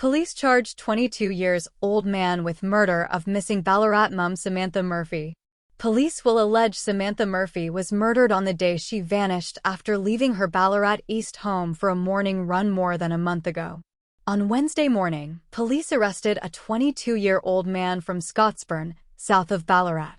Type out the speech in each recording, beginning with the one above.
Police charged 22-year-old man with murder of missing Ballarat mum Samantha Murphy. Police will allege Samantha Murphy was murdered on the day she vanished after leaving her Ballarat East home for a morning run more than a month ago. On Wednesday morning, police arrested a 22-year-old man from Scotsburn, south of Ballarat.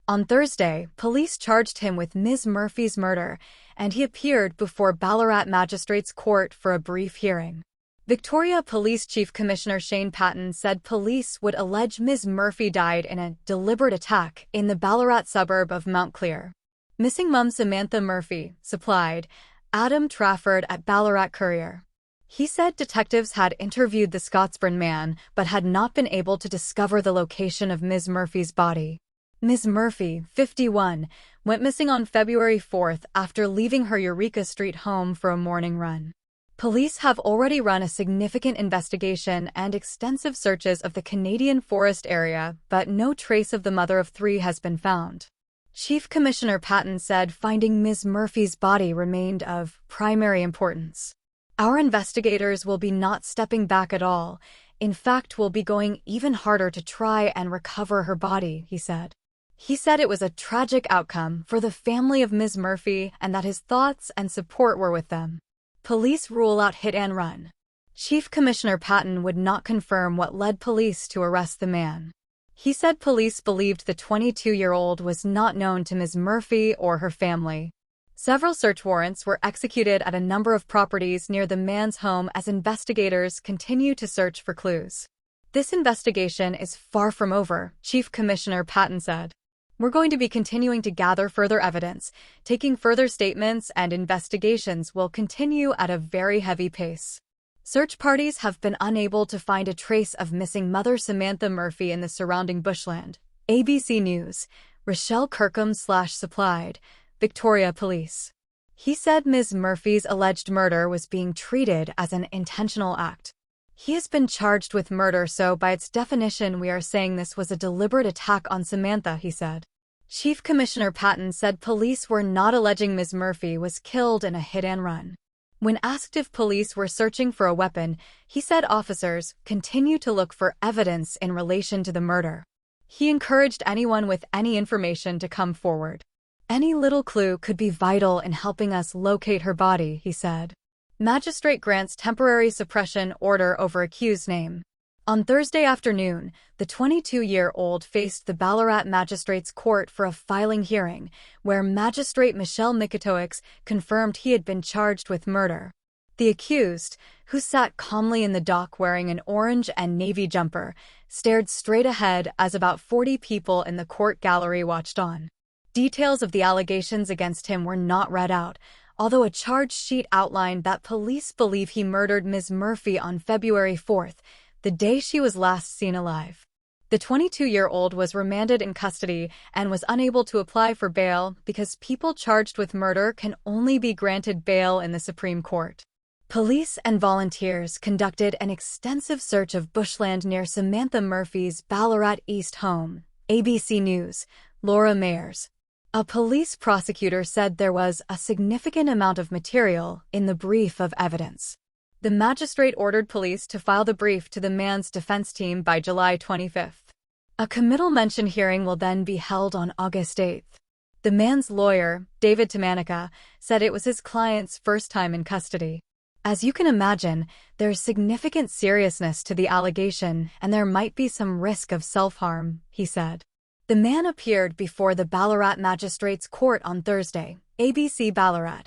On Thursday, police charged him with Ms. Murphy's murder, and he appeared before Ballarat Magistrates Court for a brief hearing. Victoria Police Chief Commissioner Shane Patton said police would allege Ms. Murphy died in a deliberate attack in the Ballarat suburb of Mount Clear. Missing mum Samantha Murphy, supplied Adam Trafford at Ballarat Courier. He said detectives had interviewed the Scotsburn man but had not been able to discover the location of Ms. Murphy's body. Ms. Murphy, 51, went missing on February 4th after leaving her Eureka Street home for a morning run. Police have already run a significant investigation and extensive searches of the Canadian Forest area, but no trace of the mother of three has been found. Chief Commissioner Patton said finding Ms. Murphy's body remained of primary importance. Our investigators will be not stepping back at all. In fact, we'll be going even harder to try and recover her body, he said. He said it was a tragic outcome for the family of Ms. Murphy and that his thoughts and support were with them. Police rule out hit and run. Chief Commissioner Patton would not confirm what led police to arrest the man. He said police believed the 22-year-old was not known to Ms. Murphy or her family. Several search warrants were executed at a number of properties near the man's home as investigators continue to search for clues. This investigation is far from over, Chief Commissioner Patton said. We're going to be continuing to gather further evidence, taking further statements, and investigations will continue at a very heavy pace. Search parties have been unable to find a trace of missing mother Samantha Murphy in the surrounding bushland. ABC News, Rochelle Kirkham/supplied, Victoria Police. He said Ms. Murphy's alleged murder was being treated as an intentional act. He has been charged with murder, so by its definition we are saying this was a deliberate attack on Samantha, he said. Chief Commissioner Patton said police were not alleging Ms. Murphy was killed in a hit-and-run. When asked if police were searching for a weapon, he said officers continue to look for evidence in relation to the murder. He encouraged anyone with any information to come forward. Any little clue could be vital in helping us locate her body, he said. Magistrate grants temporary suppression order over accused name. On Thursday afternoon, the 22-year-old faced the Ballarat Magistrates Court for a filing hearing, where Magistrate Michelle Mikitoix confirmed he had been charged with murder. The accused, who sat calmly in the dock wearing an orange and navy jumper, stared straight ahead as about 40 people in the court gallery watched on. Details of the allegations against him were not read out, although a charge sheet outlined that police believe he murdered Ms. Murphy on February 4th, the day she was last seen alive. The 22-year-old was remanded in custody and was unable to apply for bail because people charged with murder can only be granted bail in the Supreme Court. Police and volunteers conducted an extensive search of bushland near Samantha Murphy's Ballarat East home. ABC News, Laura Mayers. A police prosecutor said there was a significant amount of material in the brief of evidence. The magistrate ordered police to file the brief to the man's defense team by July 25th. A committal mention hearing will then be held on August 8th. The man's lawyer, David Tamanica, said it was his client's first time in custody. As you can imagine, there's significant seriousness to the allegation and there might be some risk of self-harm, he said. The man appeared before the Ballarat Magistrates Court on Thursday. ABC Ballarat,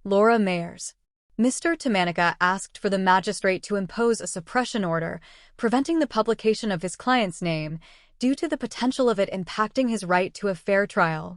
Laura Mayers. Mr. Tamanica asked for the magistrate to impose a suppression order, preventing the publication of his client's name, due to the potential of it impacting his right to a fair trial.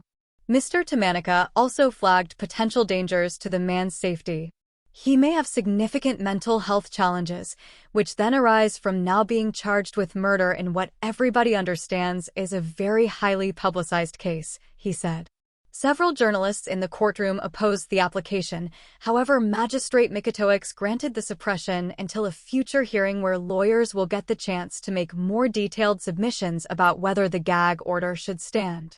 Mr. Tamanica also flagged potential dangers to the man's safety. He may have significant mental health challenges, which then arise from now being charged with murder in what everybody understands is a very highly publicized case, he said. Several journalists in the courtroom opposed the application. However, Magistrate Mikitoix granted the suppression until a future hearing where lawyers will get the chance to make more detailed submissions about whether the gag order should stand.